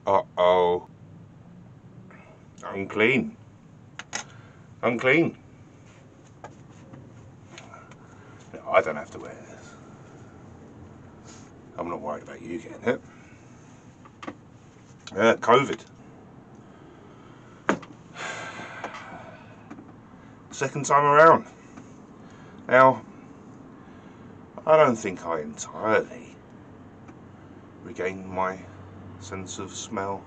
Uh-oh. Unclean. Unclean. No, I don't have to wear this. I'm not worried about you getting it. COVID. Second time around. Now, I don't think I entirely regained my sense of smell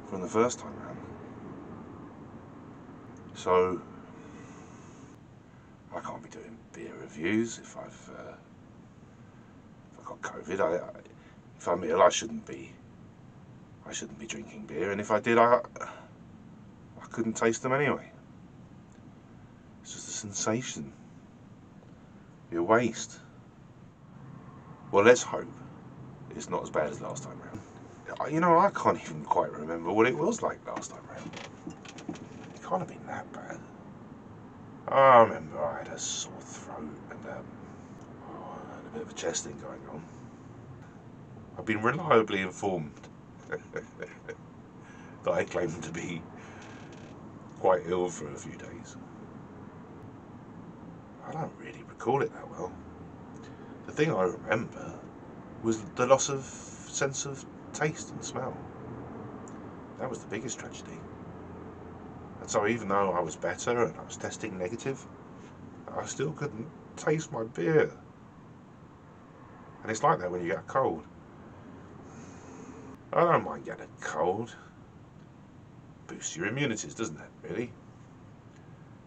from the first time around. So, I can't be doing beer reviews if I've got COVID. If I'm ill, I shouldn't be drinking beer, and if I did, I couldn't taste them anyway. It's just a sensation. Be a waste. Well, let's hope it's not as bad as last time round. You know, I can't even quite remember what it was like last time round. It can't have been that bad. I remember I had a sore throat and a bit of a chest thing going on. I've been reliably informed that I claimed to be quite ill for a few days. I don't really recall it that well. The thing I remember was the loss of sense of taste and smell. That was the biggest tragedy. And so even though I was better and I was testing negative, I still couldn't taste my beer. And it's like that when you get a cold. I don't mind getting a cold. Boosts your immunities, doesn't it, really?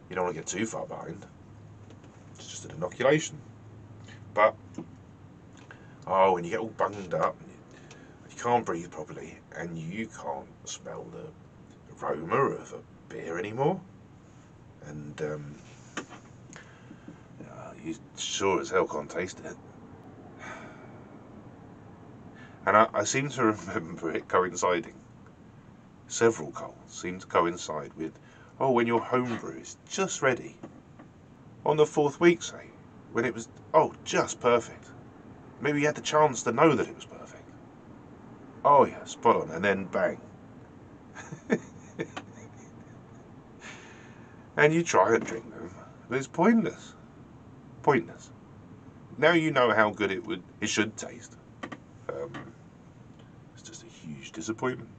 You don't want to get too far behind. It's just an inoculation. But, when you get all bunged up, and you can't breathe properly, and you can't smell the aroma of a beer anymore, and you sure as hell can't taste it. And I seem to remember it coinciding. Several colds seem to coincide with, when your homebrew is just ready. On the 4th week, say, when it was, just perfect. Maybe you had the chance to know that it was perfect. Oh yeah, spot on, and then bang. And you try and drink them, but it's pointless. Pointless. Now you know how good it should taste. It's just a huge disappointment.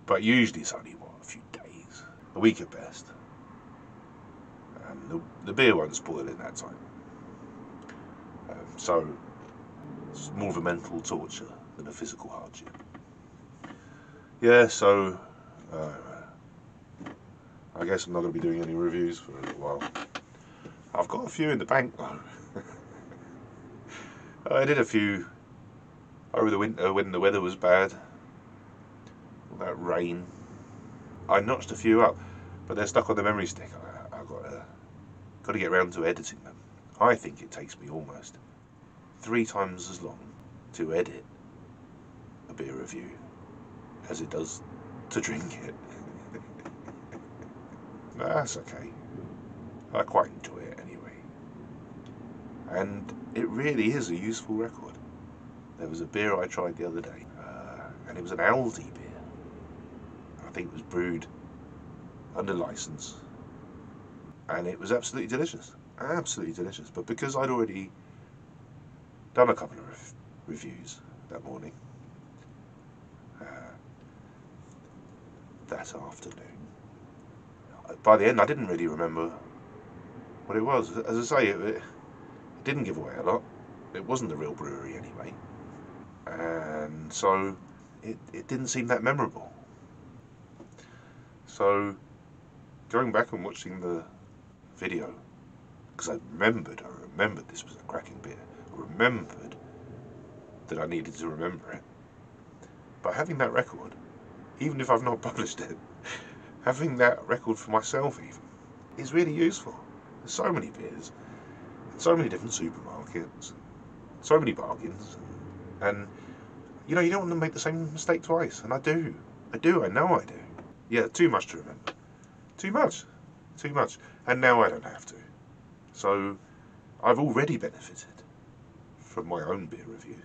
But usually it's only, a few days. A week at best. The beer won't spoil in that time. So it's more of a mental torture than a physical hardship. Yeah, so I guess I'm not going to be doing any reviews for a little while. I've got a few in the bank though. I did a few over the winter when the weather was bad. All that rain. I notched a few up, but they're stuck on the memory stick. I've got to get around to editing them. I think it takes me almost 3 times as long to edit a beer review as it does to drink it. That's okay. I quite enjoy it anyway. And it really is a useful record. There was a beer I tried the other day, and it was an Aldi beer. I think it was brewed under license, and it was absolutely delicious. Absolutely delicious. But because I'd already done a couple of reviews that morning, that afternoon, by the end I didn't really remember what it was. As I say, it didn't give away a lot. It wasn't the real brewery anyway, and so it didn't seem that memorable. So going back and watching the video, because I remembered this was a cracking beer. I remembered that I needed to remember it. But having that record, even if I've not published it, having that record for myself even, is really useful. There's so many beers, so many different supermarkets, so many bargains, and you don't want to make the same mistake twice, and I do, I know I do. Yeah, too much to remember. Too much, and now I don't have to. So I've already benefited from my own beer reviews.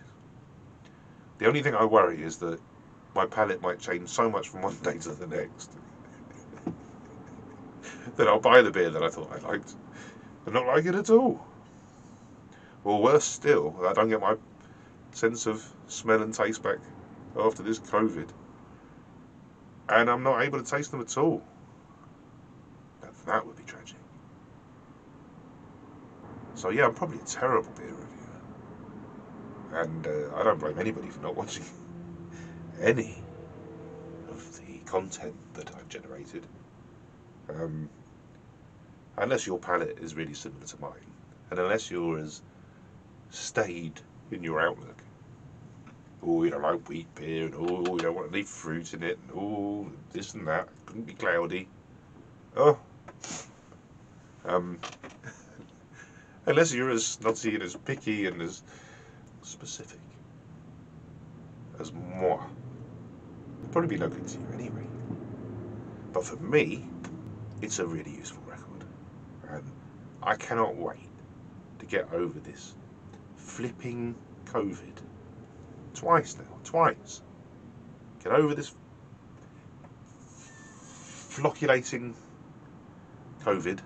The only thing I worry is that my palate might change so much from one day to the next that I'll buy the beer that I thought I liked and not like it at all. Or worse still, I don't get my sense of smell and taste back after this COVID, and I'm not able to taste them at all. Now, that would be tragic. So yeah, I'm probably a terrible beer reviewer, and I don't blame anybody for not watching any of the content that I've generated, unless your palate is really similar to mine, and unless you're as staid in your outlook. Oh, you don't like wheat beer, and oh, you don't want any fruit in it, and oh, this and that, couldn't be cloudy. Oh, unless you're as snotty and as picky and as specific as moi, it'd probably be no good to you anyway. But for me, it's a really useful record, and I cannot wait to get over this flipping COVID. Twice now, twice. Get over this flocculating COVID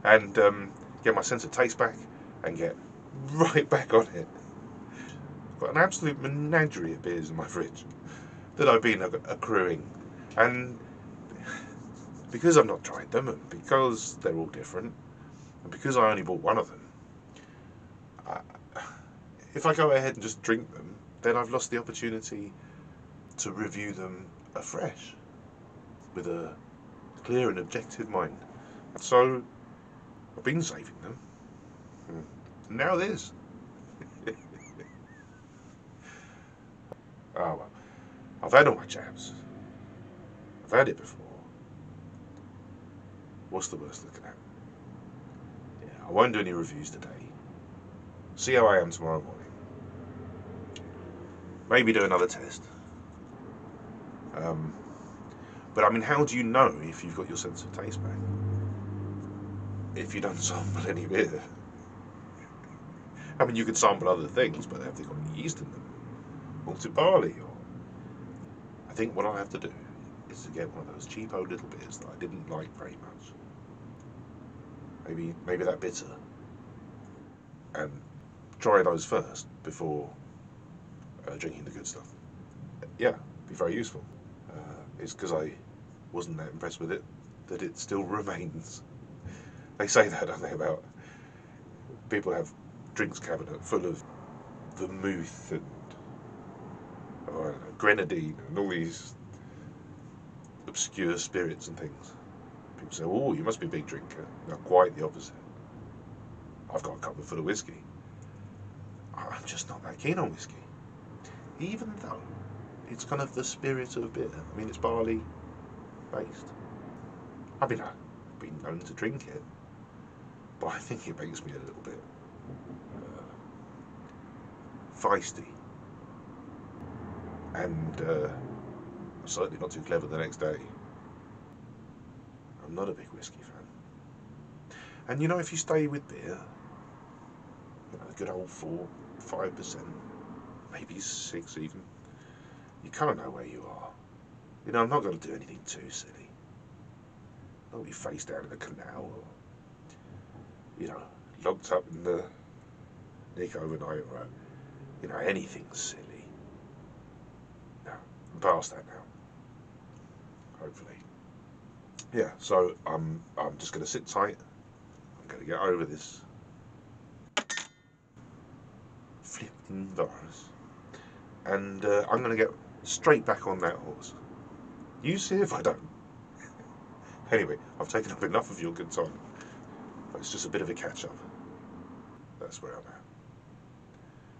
and get my sense of taste back and get right back on it. I've got an absolute menagerie of beers in my fridge that I've been accruing, and because I've not tried them, and because they're all different, and because I only bought one of them, if I go ahead and just drink them, then I've lost the opportunity to review them afresh with a clear and objective mind. So I've been saving them. And now this. Oh well, I've had all my jabs. I've had it before. What's the worst looking at? Yeah, I won't do any reviews today. See how I am tomorrow morning. Maybe do another test. But I mean, how do you know if you've got your sense of taste back? If you don't sample any beer. I mean, you could sample other things, but have they got any yeast in them? Malted barley? Or I think what I'll have to do is to get one of those cheapo little beers that I didn't like very much. Maybe that bitter. And try those first before drinking the good stuff. Yeah, be very useful. It's because I wasn't that impressed with it that it still remains. They say that, don't they, about people have drinks cabinet full of vermouth and I don't know, grenadine and all these obscure spirits and things. People say, oh, you must be a big drinker. No, quite the opposite. I've got a cupboard full of whiskey. I'm just not that keen on whiskey. Even though it's kind of the spirit of beer. I mean, it's barley based. I mean, I've been known to drink it, but I think it makes me a little bit feisty. And I'm certainly not too clever the next day. I'm not a big whiskey fan. And you know, if you stay with beer, you know, a good old 4-5%, maybe 6 even, you kind of know where you are. You know, I'm not going to do anything too silly. Not be face down in a canal or, you know, locked up in the nick overnight or, you know, anything silly. No, I'm past that now. Hopefully. Yeah, so I'm just going to sit tight. I'm going to get over this flipping virus. And I'm going to get straight back on that horse. You see if I don't. Anyway, I've taken up enough of your good time. It's just a bit of a catch-up. That's where I'm at.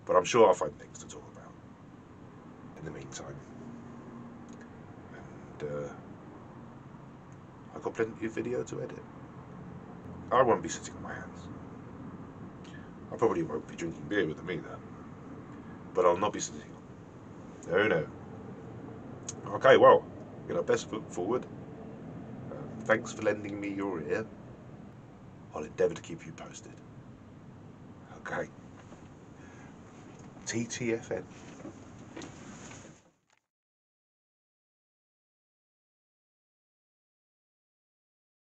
But I'm sure I'll find things to talk about in the meantime. And I've got plenty of video to edit. I won't be sitting on my hands. I probably won't be drinking beer with them either. But I'll not be sitting on. No. Okay, well, you know, best foot forward. Thanks for lending me your ear. I'll endeavour to keep you posted. Okay. TTFN.